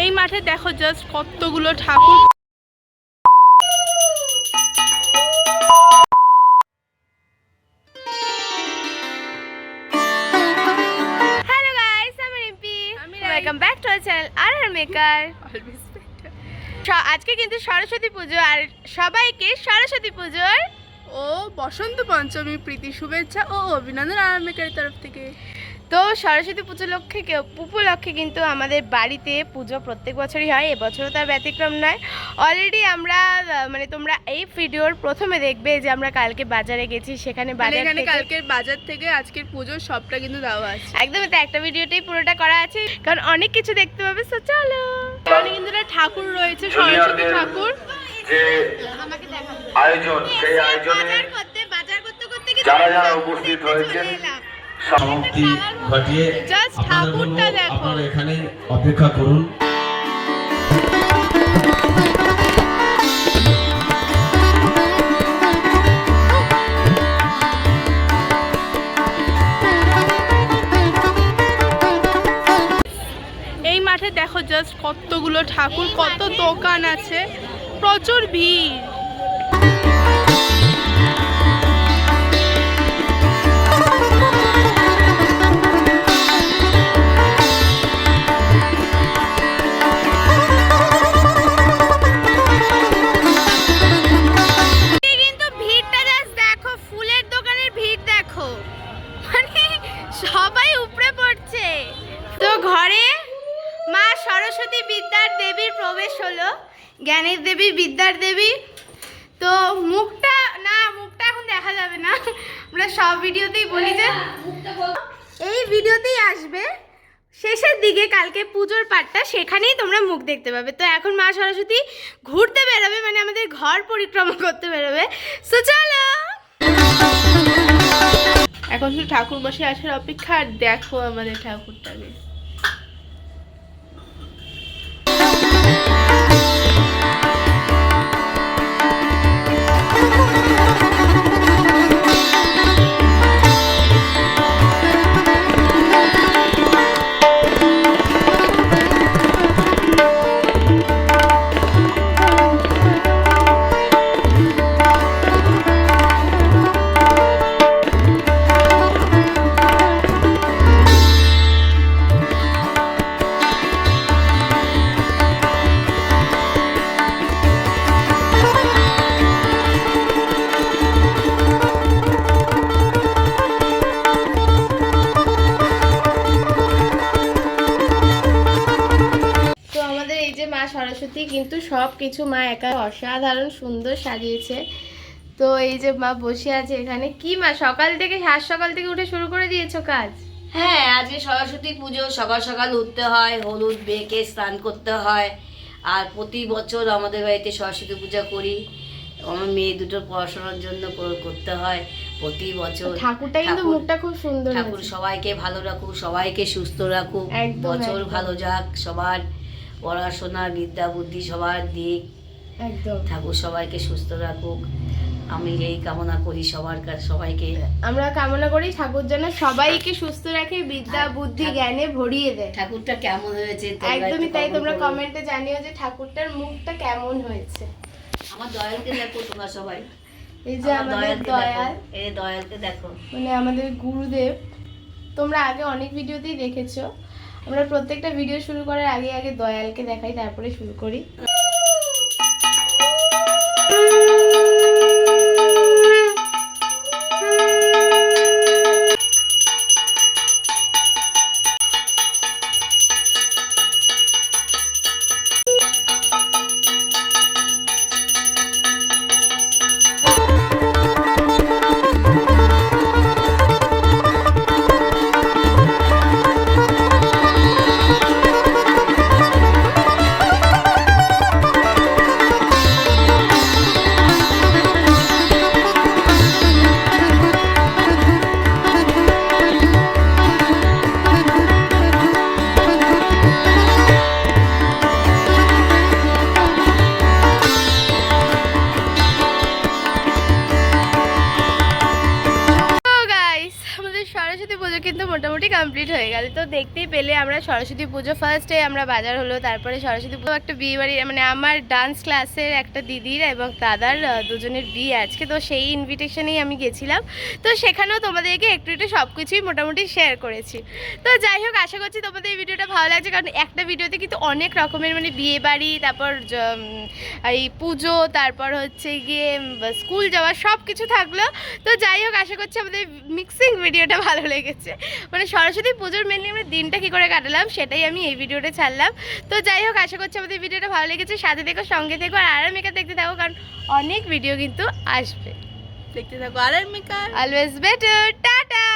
এই মাঠে দেখো জাস্ট কতগুলো ঠাকুর। হ্যালো গাইস, আমি Rimpi. Welcome back to our channel RR maker. আজকে কিন্তু সরস্বতী পুজো, আর সবাইকে সরস্বতী পুজোর ও বসন্ত পঞ্চমী প্রীতি শুভেচ্ছা ও অভিনন্দন আরআর মেকারের তরফ থেকে। তো সরস্বতী উপলক্ষে কিন্তু আমাদের বাড়িতে পুজো প্রত্যেক বছরই হয়, এবছরও তার ব্যতিক্রম নয়। অলরেডি আমরা তোমরা এই ভিডিওর প্রথমে দেখবে যে আমরা কালকে বাজারে গেছি, সেখানে কালকের বাজার থেকে আজকের পুজোর সবটা কিন্তু দেওয়া আছে। একদমই, তো একটা ভিডিওটাই পুরোটা করা আছে, কারণ অনেক কিছু দেখতে পাবে। তো চলো, এখানে কিন্তু একটা ঠাকুর রয়েছে, সরস্বতী ঠাকুর। আমাকে দেখাবো আয়োজন, সেই আয়োজনে বাজার করতে যারা যারা উপস্থিত হয়েছেন সমাপ্তি ঘটিয়ে ঠাকুরটা দেখো, আপনারা এখানে অপেক্ষা করুন। এই মাঠে দেখো জাস্ট কতগুলো ঠাকুর, কত দোকান আছে, প্রচুর ভিড়। সবাই উপরে পড়ছে। তো ঘরে মা সরস্বতী বিদ্যার দেবীর প্রবেশ হলো, জ্ঞানের দেবী, বিদ্যার দেবী। তো মুখটা এখন দেখা যাবে না, আমরা সব ভিডিওতেই বলি যে এই ভিডিওতেই আসবে শেষের দিকে, কালকে পুজোর পাঠটা, সেখানেই তোমরা মুখ দেখতে পাবে। তো এখন মা সরস্বতী ঘুরতে বেরোবে, আমাদের ঘর পরিক্রমা করতে বেরোবে। তো চলো, এখন শুধু ঠাকুর মশাই আসার অপেক্ষা। আর দেখো আমাদের ঠাকুরটাকে, সরস্বতী কিন্তু সব কিছু মা একা অসাধারণ সুন্দর সাজিয়েছে। তো এই যে মা বসে আছে এখানে, কি মা সকাল থেকে উঠে শুরু করে দিয়েছো কাজ? হ্যাঁ, আজকে সরস্বতী পুজো, সকাল সকাল উঠতে হয়, হলুদ বেঁকে স্নান করতে হয়। আর প্রতি বছর আমাদের বাড়িতে সরস্বতী পূজা করি, আমার মেয়ে দুটোর পড়াশোনার জন্য করতে হয় প্রতি বছর। ঠাকুরটা কিন্তু মুখটা খুব সুন্দর, ঠাকুর সবাইকে ভালো রাখুক, সবাইকে সুস্থ রাখুক, বছর ভালো যাক, সবার পড়াশোনা বিদ্যা বুদ্ধি সবার দিক, একদম ঠাকুর সবাইকে সুস্থ রাখুক, আমি এই কামনা করি সবার কাছে। সবাইকে আমরা কামনা করি ঠাকুর যেন সবাইকে সুস্থ রাখে, বিদ্যা বুদ্ধি জ্ঞানে ভরিয়ে দেয়। ঠাকুরটা কেমন হয়েছে একদমই তাই, তোমরা কমেন্টে জানিও যে ঠাকুরটার মুখটা কেমন হয়েছে। আমার দয়ালকে দেখো তোমরা সবাই, এই যে আমাদের দয়াল, এই দয়ালকে দেখো, আমাদের গুরুদেব। তোমরা আগে অনেক ভিডিওতেই দেখেছো, আমরা প্রত্যেকটা ভিডিও শুরু করার আগে দয়ালকে দেখাই, তারপরে শুরু করি। কমপ্লিট হয়ে গেল। তো দেখতেই পেলে আমরা সরস্বতী পুজো ফার্স্টে আমরা বাজার হলো, তারপরে সরস্বতী পুজো একটা বিয়ে বাড়ি, মানে আমার ডান্স ক্লাসের একটা দিদির এবং দাদার দুজনের বিয়ে আজকে, তো সেই ইনভিটেশনেই আমি গেছিলাম। তো সেখানেও তোমাদেরকে একটু একটু সব কিছুই মোটামুটি শেয়ার করেছি। তো যাই হোক, আশা করছি তোমাদের এই ভিডিওটা ভালো লাগছে, কারণ একটা ভিডিওতে কিন্তু অনেক রকমের মানে বিয়ে বাড়ি, তারপর এই পুজো, তারপর হচ্ছে গিয়ে স্কুল যাওয়া সব কিছু থাকলো। তো যাই হোক, আশা করছি আমাদের মিক্সিং ভিডিওটা ভালো লেগেছে, মানে সরস্বতী পুজোর মেনলি আমরা দিনটা কী করে কাটালাম সেটাই আমি এই ভিডিওটা ছাড়লাম। তো যাই হোক, আশা করছি আমাদের ভিডিওটা ভালো লেগেছে, সাথে থেকো, সঙ্গে থেকো, আর আরামিকা দেখতে থাকো, কারণ অনেক ভিডিও কিন্তু আসবে। দেখতে থাকো আর মেকার অলওয়েজ বেটার। টাটা।